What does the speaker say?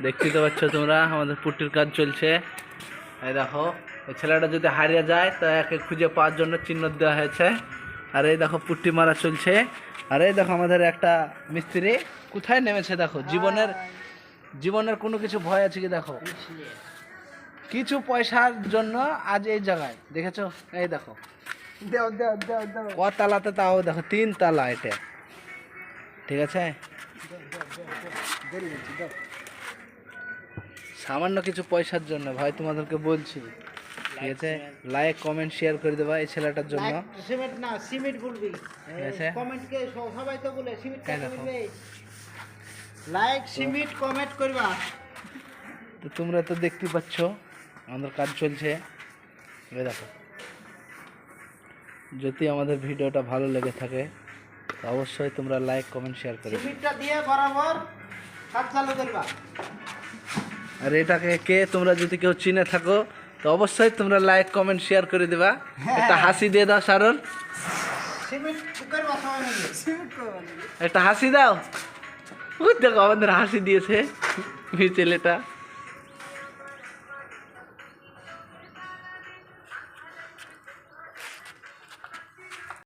দেখতে তো পাচ্ছ তোমরা আমাদের পুট্টির কাজ চলছে। এই দেখো এই ছেলেটা যদি হারিয়ে যায় তো একে খুঁজে পাওয়ার জন্য চিহ্ন দেওয়া হয়েছে। আর এই দেখো পুট্টি মারা চলছে। আর এই দেখো আমাদের একটা মিস্ত্রি কোথায় নেমেছে দেখো। জীবনের কোনো কিছু ভয় আছে কি দেখো, কিছু পয়সার জন্য আজ এই জায়গায় দেখেছো। এই দেখো ক তালাতে, তাও দেখো 3 তালা এটা, ঠিক আছে। সামান্য কিছু পয়সার জন্য ভাই তোমাদেরকে বলছি, ঠিক আছে। লাইক কমেন্ট শেয়ার করে দেবা এই ছেলেটার জন্য। সিমেন্ট না সিমেন্ট বলবি, ঠিক আছে। কমেন্ট কে সবাই তো বলে সিমেন্ট এই দেখো। বলবে, লাইক সিমেন্ট কমেন্ট করবা। তো তোমরা তো দেখতে পাচ্ছ আমাদের কাজ চলছে। এই দেখো, যদি আমাদের ভিডিওটা ভালো লেগে থাকে তো অবশ্যই তোমরা লাইক কমেন্ট শেয়ার করে দিও। সিমেন্টটা দিয়ে বরাবর কাজ চালু করবা। আর এটাকে কে তোমরা যদি কেউ চিনে থাকো তো অবশ্যই তোমরা লাইক কমেন্ট শেয়ার করে দিবা। একটা হাসি দিয়ে দাও সারণ, সিমেন্ট করবা সবাই মিলে, সিমেন্ট করবা। একটা হাসি দাও। ওই দেখো আমাদের হাসি দিয়েছে এই ছেলেটা।